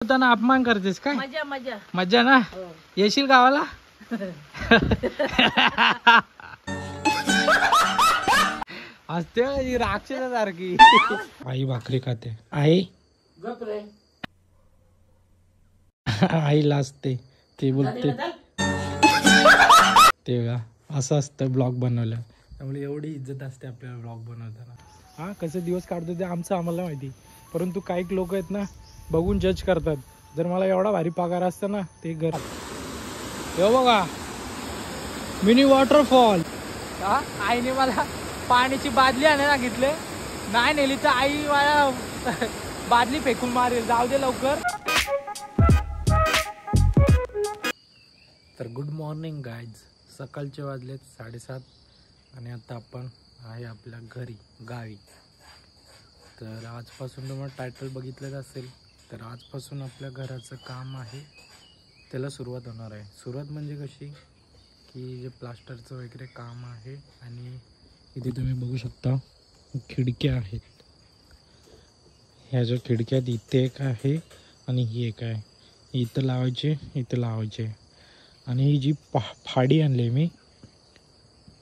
त्यांना अपमान करतेस काय? मजा मजा मजा ना. येशील गावाला? असते ही राक्षसासारखी. आई भाकरी खाते. आई गप रे. आई लाजते. ते बोलते ते का असं असतं ब्लॉग बनवलं. त्यामुळे एवढी इज्जत असते आपल्याला ब्लॉग बनवताना. हा कसे दिवस काढतो ते आमचं आम्हाला माहिती. परंतु काही लोक आहेत ना बघून जज करतात. जर मला एवढा भारी पगार असता ना ते घर हे बघा मिनी वॉटरफॉल. आईने मला पाण्याची बादली आणायला सांगितले. नाही नेली तर आई मला बादली फेकून मारेल. जाऊ दे लवकर. तर गुड मॉर्निंग गाईज. सकाळचे वाजलेत 7:30 आणि आता आपण आहे आपल्या घरी गावी. तर आजपासून तुम्हाला टायटल बघितलेलं असेल. तर आजपासून आपल्या घराचं काम आहे त्याला सुरुवात होणार आहे. सुरुवात म्हणजे कशी की जे प्लास्टरचं वगैरे काम आहे. आणि इथे तुम्ही बघू शकता खिडक्या आहेत. ह्या ज्या खिडक्या आहेत इथे एक आहे आणि ही एक आहे. इथं लावायचे इथं लावायचे. आणि ही जी फाडी आणली मी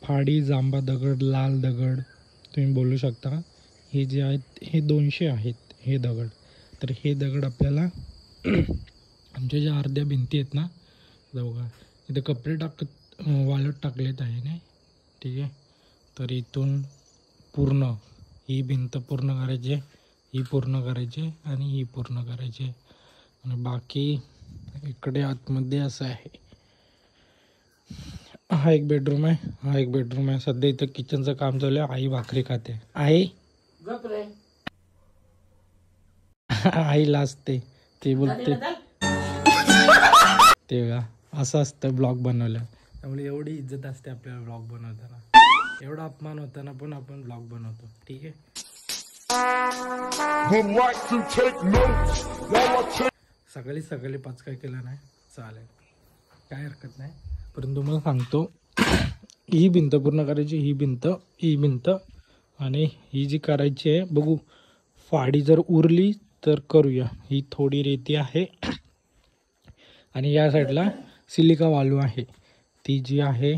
फाडी जांभा दगड लाल दगड तुम्ही बोलू शकता. हे जे आहेत हे 200 आहेत हे दगड. तर हे दगड आपल्याला आमच्या ज्या अर्ध्या भिंती आहेत ना बघा इथे कपडे वाळत टाकलेत आहे ना. ठीक आहे. तर इथून पूर्ण ही भिंत पूर्ण करायची ही पूर्ण करायची आणि ही पूर्ण करायची. आणि बाकी इकडे आतमध्ये असं आहे. हा एक बेडरूम आहे. हा एक बेडरूम आहे. सध्या इथं किचनचं काम चालू आहे. आई भाकरी खाते. आई गप रे. आई लाजते. ते बोलते ते का असं असतं ब्लॉग बनवलं. त्यामुळे एवढी इज्जत असते आपल्याला ब्लॉग बनवताना. एवढा अपमान होताना पण आपण ब्लॉग बनवतो. ठीक आहे. सकाळी सकाळी 5 काय केलं नाही चालेल काय हरकत नाही. परंतु मला सांगतो ही भिंत पूर्ण करायची. ही भिंत आणि ही जी करायची आहे बघू फाडी जर उरली तर करूया. ही थोडी रेती आहे आणि या साईडला सिलिका वाळू आहे. ती जी आहे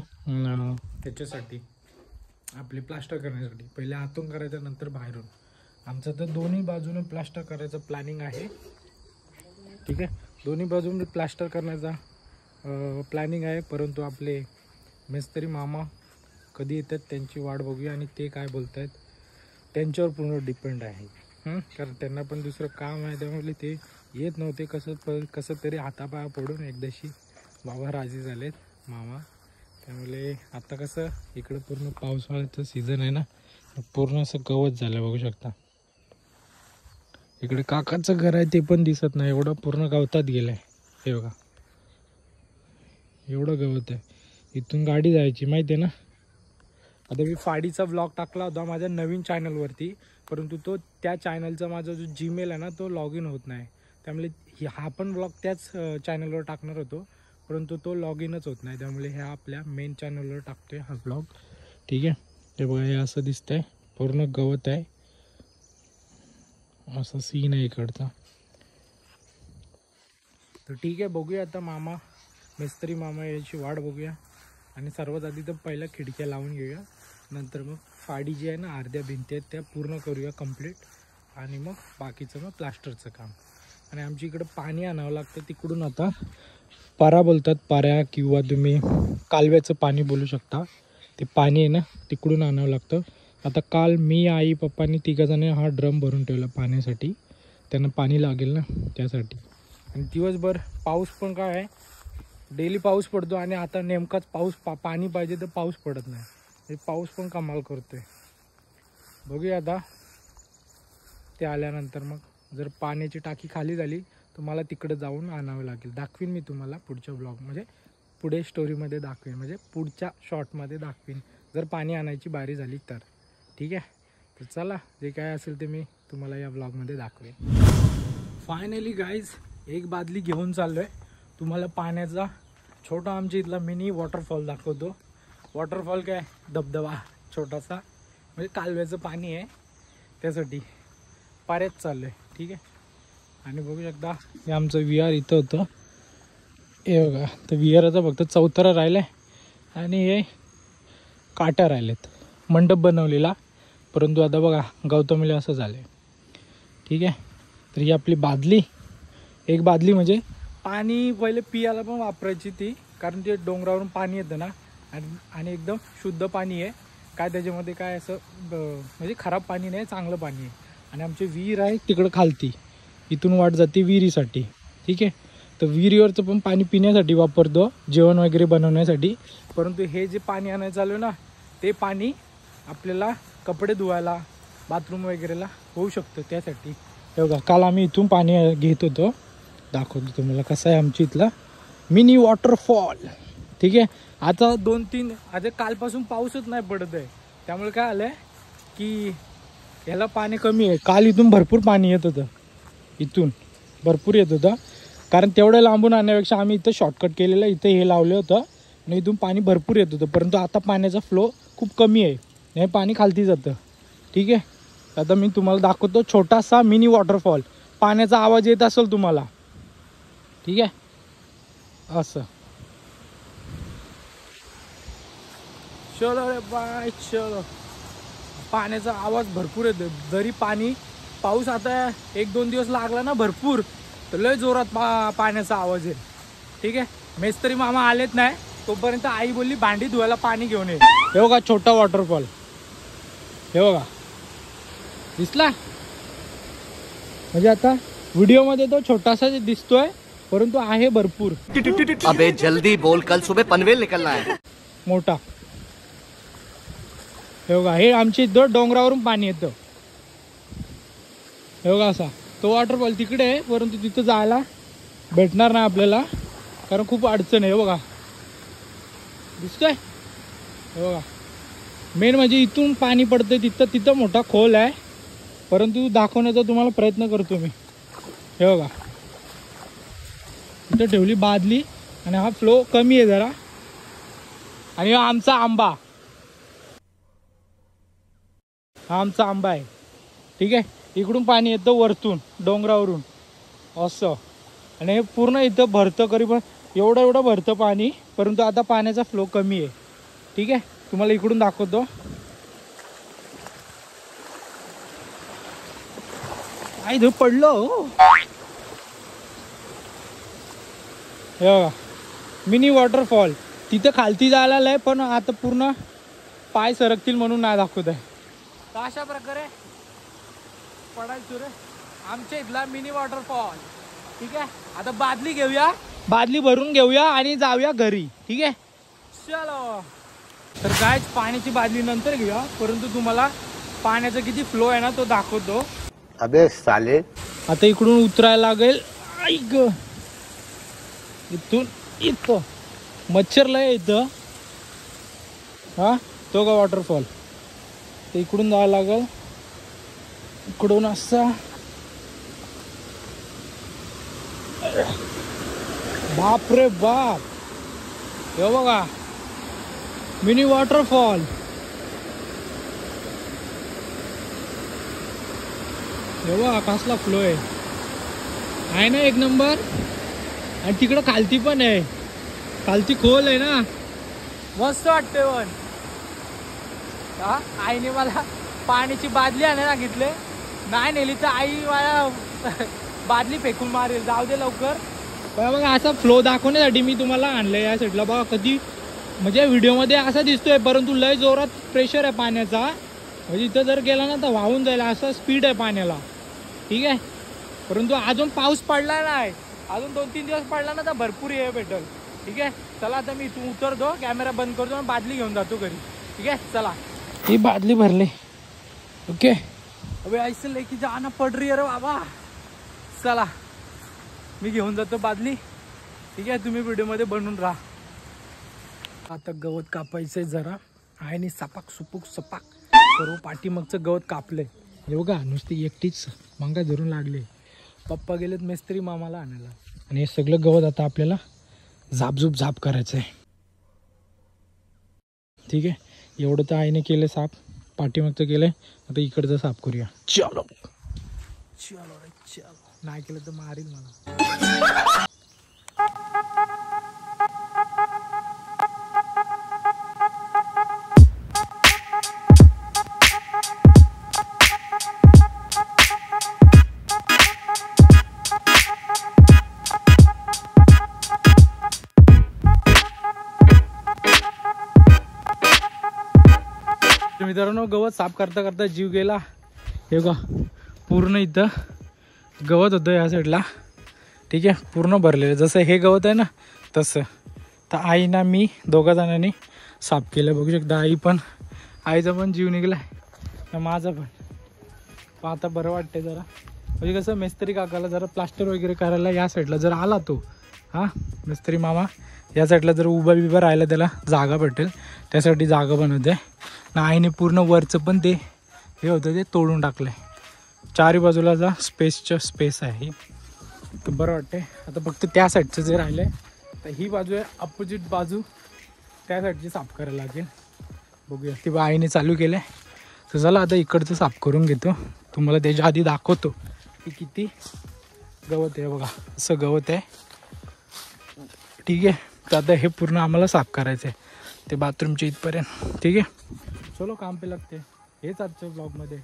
त्याच्यासाठी आपली प्लास्टर करण्यासाठी. पहिले आतून करायचं नंतर बाहेरून. आमचं तर दोन्ही बाजूने प्लास्टर करायचं प्लॅनिंग आहे. ठीक आहे. दोन्ही बाजूने प्लास्टर करण्याचा प्लॅनिंग आहे. परंतु आपले मिस्त्री मामा कधी येतात त्यांची वाट बघूया. आणि ते काय बोलत आहेत त्यांच्यावर पूर्ण डिपेंड आहे. कारण त्यांना पण दुसरं काम आहे. त्यामुळे ते येत नव्हते. कसं तरी हातापाया पडून एकदाशी बाबा राजी झालेत मामा. त्यामुळे आता कसं इकडं पूर्ण पावसाळ्याचं सीझन आहे ना पूर्ण असं गवत झालं बघू शकता. इकडे काकाचं घर आहे ते पण दिसत नाही. एवढं पूर्ण गवतात गेलं आहे. हे बघा एवढं गवत आहे. इथून गाडी जायची माहिती आहे ना. आता मी फाडीचा ब्लॉग टाकला होता माझ्या नवीन चॅनलवरती. परंतु तो त्या चॅनलचा माझा जो जीमेल आहे ना तो लॉग इन होत नाही. त्यामुळे हा पण ब्लॉग त्याच चॅनलवर टाकणार होतो. परंतु तो लॉग इनच होत नाही. त्यामुळे ह्या आपल्या मेन चॅनलवर टाकतोय हा ब्लॉग. ठीक आहे. ते बघा हे असं दिसतंय पूर्ण गवत आहे. असं सीन आहे इकडचा. तर ठीक आहे बघूया आता मामा मिस्त्री मामा याची वाट बघूया. आणि सर्वात आधी तर पहिल्या खिडक्या लावून घेऊया. नंतर मग फाडी जी आहे ना अर्ध्या भिंती आहेत त्या पूर्ण करूया कंप्लीट. आणि मग बाकीचं मग प्लास्टरचं काम. आणि आमच्या इकडं पाणी आणावं लागतं तिकडून. आता पारा बोलतात पाऱ्या किंवा तुम्ही कालव्याचं पाणी बोलू शकता. ते पाणी आहे ना तिकडून आणावं लागतं. आता काल मी आई पप्पानी तिघाजणे हा ड्रम भरून ठेवला पाण्यासाठी. त्यांना पाणी लागेल ना त्यासाठी. आणि दिवसभर पाऊस पण काय आहे डेली पाऊस पडतो. आणि आता नेमकाच पाऊस पाणी पाहिजे तर पाऊस पडत नाही. हे पाऊस पण कमाल करतोय. बघूया आता ते आल्यानंतर मग जर पाण्याची टाकी खाली झाली तर मला तिकडे जाऊन आणावं लागेल. दाखवीन मी तुम्हाला पुढच्या ब्लॉग म्हणजे पुढे स्टोरीमध्ये दाखवीन म्हणजे पुढच्या शॉर्टमध्ये दाखवीन जर पाणी आणायची बारी झाली तर. ठीक आहे. तर चला जे काय असेल ते मी तुम्हाला या ब्लॉगमध्ये दाखवेन. फायनली गाईज एक बादली घेऊन चाललो आहे. तुम्हाला पाण्याचा छोटा आमच्या इथला मिनी वॉटरफॉल दाखवतो. वॉटरफॉल काय धबधबा छोटासा म्हणजे कालव्याचं पाणी आहे त्यासाठी पाऱ्यात चाललो आहे. ठीक आहे. आणि बघू शकता हे आमचं विहार इथं होतं. हे बघा तर विहाराचा फक्त चौथरा राहिला आहे आणि हे काट्या राहिलेत. मंडप बनवलेला, परंतु आता बघा गौतमीला असं झालं आहे. ठीक आहे, तर ही आपली बादली. एक बादली म्हणजे पाणी पहिले पियाला पण वापरायची ती, कारण ते डोंगरावरून पाणी येतं ना आणि एकदम शुद्ध पाणी आहे. काय त्याच्यामध्ये काय असं म्हणजे खराब पाणी नाही, चांगलं पाणी आहे. आणि आमची विहीर आहे तिकडं खालती, इथून वाट जाते विहिरीसाठी. ठीक आहे, तर विहिरीवरचं पण पाणी पिण्यासाठी वापरतो, जेवण वगैरे बनवण्यासाठी. परंतु हे जे पाणी आणायचं चालू आहे ना, ते पाणी आपल्याला कपडे धुवायला, बाथरूम वगैरेला होऊ शकतं. त्यासाठी हे बघा काल आम्ही इथून पाणी घेत होतो. दाखवतो तुम्हाला कसं आहे आमची इथला मिनी वॉटरफॉल. ठीक आहे, आता 2-3 आता कालपासून पाऊसच नाही पडत आहे, त्यामुळे काय आलं आहे की याला पाणी कमी आहे. काल इथून भरपूर पाणी येत होतं, इथून भरपूर येत होतं, कारण तेवढं लांबून आणण्यापेक्षा आम्ही इथं शॉर्टकट केलेलं, इथं हे लावलं होतं आणि इथून पाणी भरपूर येत होतं. परंतु आता पाण्याचा फ्लो खूप कमी आहे, हे पाणी खालती जातं. ठीक आहे, आता मी तुम्हाला दाखवतो छोटासा मिनी वॉटरफॉल. पाण्याचा आवाज येत असेल तुम्हाला. ठीक आहे, असं चलो रे बाय चलो. पाण्याचा आवाज भरपूर येतो. जरी पाऊस आता 1-2 दिवस लागला ना भरपूर, तर लय जोरात पाण्याचा आवाज आहे. ठीक आहे, मेस्त्री मामा आलेत नाही तोपर्यंत आई बोलली भांडी धुवायला पाणी घेऊन ये. हे बघा छोटा वॉटरफॉल, हे बघा दिसला. म्हणजे आता व्हिडिओमध्ये तो छोटासा दिसतोय, परंतु आहे भरपूर. अबे जल्दी बोल, कल सुबह पनवेल निकलना है. मोठा. हे बघा हे आमच्या इथं डोंगरावरून पाणी येतं. हे बघा असा तो वॉटरफॉल तिकडे आहे, परंतु तिथं जायला भेटणार नाही आपल्याला, कारण खूप अडचण आहे. हे बघा दिसतोय. हे बघा मेन म्हणजे इथून पाणी पडतंय, तिथं मोठा खोल आहे, परंतु दाखवण्याचा तुम्हाला प्रयत्न करतो मी. हे बघा इथं ठेवली बादली आणि हा फ्लो कमी आहे जरा. आणि हा आमचा आंबा, हा आमचा आंबा आहे. ठीक आहे, इकडून पाणी येतं वरतून डोंगरावरून असं, आणि हे पूर्ण इथं भरतं, करीबन एवढं भरतं पाणी, परंतु आता पाण्याचा फ्लो कमी आहे. ठीक आहे, तुम्हाला इकडून दाखवतो. आई धूप पडलो. हे बघा मिनी वॉटरफॉल. तिथं खालती जायला आहे, पण आता पूर्ण पाय सरकतील म्हणून नाही दाखवत आहे. तर अशा प्रकारे पडायचो रे आमच्या इथला मिनी वॉटरफॉल. ठीक आहे, आता बादली घेऊया, बादली भरून घेऊया आणि जाऊया घरी. ठीक आहे, चलो. तर काय पाण्याची बादली नंतर घेऊया, परंतु तुम्हाला पाण्याचा किती फ्लो आहे ना तो दाखवतो. अबे साले. आता इकडून उतरायला लागेल. ऐक इथून इथं मच्छरला आहे इथं. हा तो का वॉटरफॉल, तर इकडून जायला लागेल. इकडून असा बाप रे बाप. हे बघा मिनी वॉटरफॉल. हे बघा कसला फ्लो आहे ना, एक नंबर. आणि तिकडं खालती पण आहे, खालती खोल आहे ना, मस्त वाटतंय. पण हा आईने मला पाण्याची बादली आणायला सांगितले, नाही नेली तर आई मला बादली फेकून मारेल. जाऊ दे लवकर. बघा असा फ्लो दाखवण्यासाठी मी तुम्हाला आणलंय या साईडला. बघा कधी म्हणजे व्हिडिओमध्ये असा दिसतोय, परंतु लय जोरात प्रेशर आहे पाण्याचा. म्हणजे इथं जर गेला ना तर वाहून जाईल, असा स्पीड आहे पाण्याला. ठीक आहे, परंतु अजून पाऊस पडला नाही, अजून 2-3 दिवस पडला ना तर भरपूर हे भेटेल. ठीक आहे, चला आता मी इथून उतरतो, कॅमेरा बंद करतो आणि बादली घेऊन जातो घरी. ठीक आहे, चला. ही बादली भरली. ओके, अबे ऐसे लेके जाना पड रही है रे बाबा. चला मी घेऊन जातो बादली. ठीक आहे, तुम्ही व्हिडिओमध्ये बनून राहा. आता गवत कापायचंय जरा, आणि सपाक सुपूक सपाक सर्व पाठीमागचं गवत कापलंय. हे बघा नुसती एकटीच मांगा धरून लागले. पप्पा गेलेत मेस्त्री मामाला आणायला, आणि हे सगळं गवत आता आपल्याला झाप करायचं आहे. ठीक आहे, एवढं तर आईने केलं साफ, पाठीमागचं केलंय, आता इकडचं साफ करूया. चलो चलो रे चलो. नाही केलं तर मारील मला. मित्रांनो गवत साफ करता करता जीव गेला. हे बघा पूर्ण इथं गवत होतं या साईडला. ठीक आहे पूर्ण भरलेलं. जसं हे गवत आहे ना तसं. तर आईना मी दोघा जणांनी साफ केलं. बघू शकता आई पण, आईचा पण जीव निघला आहे, माझा पण आता बरं वाटतंय जरा. म्हणजे कसं मिस्त्री काकाला जरा प्लास्टर वगैरे करायला या साईडला जर आला तो, हां मिस्त्री मामा या साईडला जर उभा बिभा राहिला त्याला जागा भेटेल, त्यासाठी जागा बनवते. ना आईने पूर्ण वरचं पण ते हे होतं ते तोडून टाकलं आहे. चारी बाजूला स्पेस आहे. तर बरं वाटते. आता फक्त त्या साईडचं जे राहिलं आहे तर ही बाजू आहे अपोजिट बाजू, त्या साईडची साफ करायला लागेल. बघूया ती आईने चालू केलं आहे. तर चला आता इकडचं साफ करून घेतो. तुम्हाला त्याच्या आधी दाखवतो की किती गवत आहे. बघा असं गवत आहे. ठीक आहे. तर आता हे पूर्ण आम्हाला साफ करायचं आहे ते बाथरूमच्या इथपर्यंत. ठीक आहे चलो काम पे लागते. हेच आजच्या ब्लॉगमध्ये.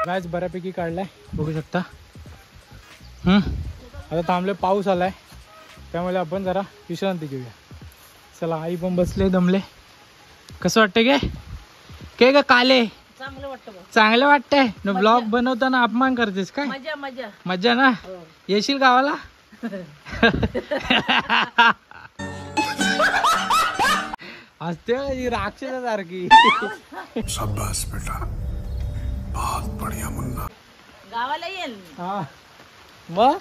गायच बऱ्यापैकी काढलाय बघू शकता. आता थांबले, पाऊस आलाय त्यामुळे आपण जरा विश्रांती घेऊया. चला आई पण बसले दमले. कसं वाटतंय काय का काले? चांगलं वाटतंय ना. ब्लॉग बनवताना अपमान करतेस काय? मजा मजा मजा ना. येशील गावाला? असते राक्षसासारखी. शाबाश बेटा, बहुत बढ़िया मुन्ना. गावाला येईल. हा मग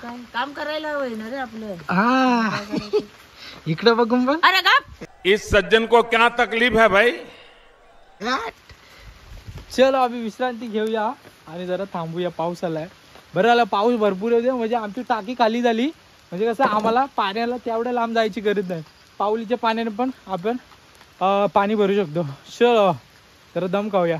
काय काम करायला होईल ना रे आपलं. हा इकडे बघून बघ. अरे गप. इस सज्जन को क्या तकलीफ है भाई? चलो अभी विश्रांती घेऊया आणि जरा थांबूया. पाऊस आलाय. बरं झालं पाऊस भरपूर येते, म्हणजे आमची टाकी खाली झाली. म्हणजे कसं आम्हाला पाण्याला तेवढ्या लांब जायची गरज नाही. पाऊलीच्या पाण्याने पण आपण पाणी भरू शकतो. चलो जरा दम खाऊया.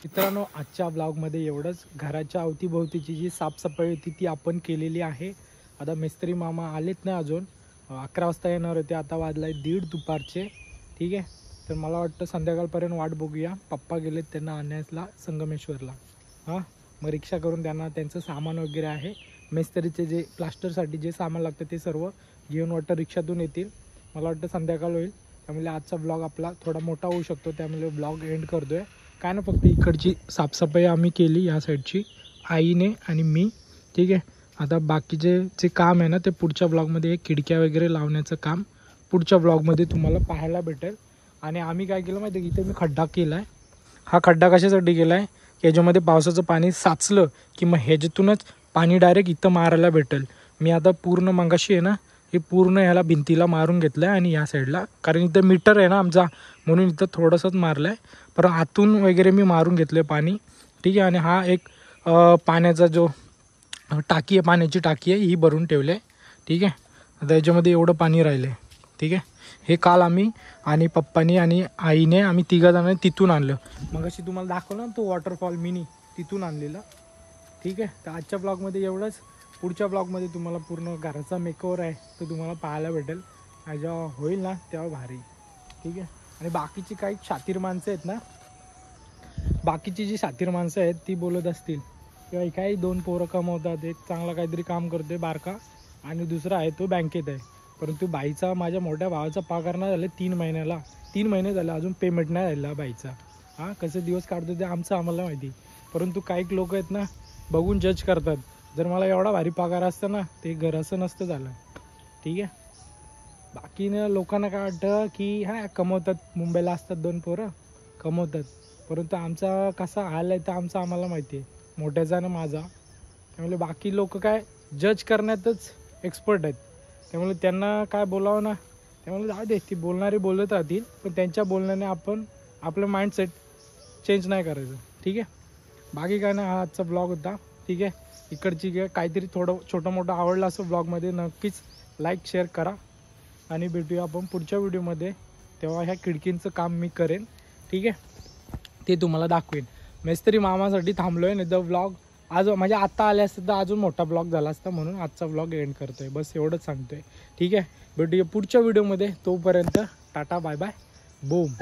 मित्रांनो आजच्या ब्लॉगमध्ये एवढंच. घराच्या अवतीभोवतीची जी साफसफाई होती ती आपण केलेली आहे. आता मिस्त्री मामा आलेत नाही अजून. 11 वाजता येणार होते. आता वाजलाय 1:30 दुपारचे. ठीक आहे. तर मला वाटतं संध्याकाळपर्यंत वाट बघूया. पप्पा गेलेत त्यांना आणायला संगमेश्वरला. हां मग रिक्षा करून त्यांना त्यांचं सामान वगैरे आहे मिस्त्रीचे जे प्लास्टरसाठी जे सामान लागतं ते सर्व घेऊन वाटतं रिक्षातून येतील. मला वाटतं संध्याकाळ होईल. त्यामुळे आजचा ब्लॉग आपला थोडा मोठा होऊ शकतो. त्यामुळे ब्लॉग एंड करतो आहे. काय ना फक्त इकडची साफसफाई आम्ही केली या साईडची आईने आणि मी. ठीक आहे. आता बाकीचे जे काम आहे ना ते पुढच्या ब्लॉगमध्ये खिडक्या वगैरे लावण्याचं काम पुढच्या ब्लॉगमध्ये तुम्हाला पाहायला भेटेल. आणि आम्ही काय केलं माहिती आहे की इथे मी खड्डा केला आहे. हा खड्डा कशासाठी केला आहे की ह्याच्यामध्ये पावसाचं पाणी साचलं की मग ह्याच्यातूनच पाणी डायरेक्ट इथं मारायला भेटेल. मी आता पूर्ण मगाशी आहे ना हे पूर्ण ह्याला भिंतीला मारून घेतलं आहे आणि या साईडला, कारण इथं मीटर आहे ना आमचा म्हणून इथं थोडंसंच मारलं आहे. पण आतून वगैरे मी मारून घेतलं आहे पाणी. ठीक आहे. आणि हा एक पाण्याचा जो टाकी आहे, पाण्याची टाकी आहे ही भरून ठेवली आहे. ठीक आहे. आता याच्यामध्ये एवढं पाणी राहिलं आहे. ठीक आहे. हे काल आम्ही आणि पप्पानी आणि आईने आम्ही तिघाजणांनी तिथून आणलं. मग अशी तुम्हाला दाखवलं ना तो वॉटरफॉल मिनी तिथून आणलेला. ठीक आहे. तर आजच्या ब्लॉगमध्ये एवढंच. पुढच्या ब्लॉगमध्ये तुम्हाला पूर्ण घराचा मेकओव्हर आहे तो तुम्हाला पाहायला भेटेल. जेव्हा होईल ना तेव्हा भारी. ठीक आहे. आणि बाकीची काही शातीर माणसं आहेत ना, बाकीची जी शातीर माणसं आहेत ती बोलत असतील किंवा काही 2 पोरं कमवतात, एक चांगला काहीतरी काम करतोय बारका आणि दुसरा आहे तो बँकेत आहे. परंतु बाईचा, माझ्या मोठ्या भावाचा पगार नाही झाला 3 महिन्याला. 3 महिने झाले अजून पेमेंट नाही झाला बाईचा. हां कसे दिवस काढतो ते आम्हाला माहिती. परंतु काही लोक आहेत ना बघून जज करतात. जर मला एवढा भारी पगार असता ना ते घर असं नसतं झालं. ठीक आहे. बाकी लोकांना काय वाटतं की हां कमवतात, मुंबईला असतात 2 पोरं कमवतात. परंतु आमचा कसा हाल आहे तर आम्हाला माहिती आहे, मोठ्याचा ना माझा. त्यामुळे बाकी लोक काय जज करण्यातच एक्सपर्ट आहेत. त्यामुळे त्यांना काय बोलावं ना, त्यामुळे जाऊ दे, ती बोलणारे बोलत राहतील. पण त्यांच्या बोलण्याने आपण आपलं माइंडसेट चेंज नाही करायचं. ठीक आहे. बाकी काय ना हा आजचा ब्लॉग होता. ठीक आहे. इकडची काहीतरी थोडं छोटं मोठं आवडलं असं ब्लॉगमध्ये नक्कीच लाईक शेअर करा आणि भेटूया आपण पुढच्या व्हिडिओमध्ये. तेव्हा ह्या खिडकींचं काम मी करेन, ठीक आहे, ते तुम्हाला दाखवेन. मेस्त्री मामासाठी थांबलो आहे, नाही तर व्लॉग आज म्हणजे आत्ता आले असतं तर अजून मोठा ब्लॉग झाला असता, म्हणून आजचा व्लॉग एंड करतोय. बस एवढंच सांगतोय, ठीक आहे. भेटूया पुढच्या व्हिडिओमध्ये. तोपर्यंत टाटा बाय बाय बूम.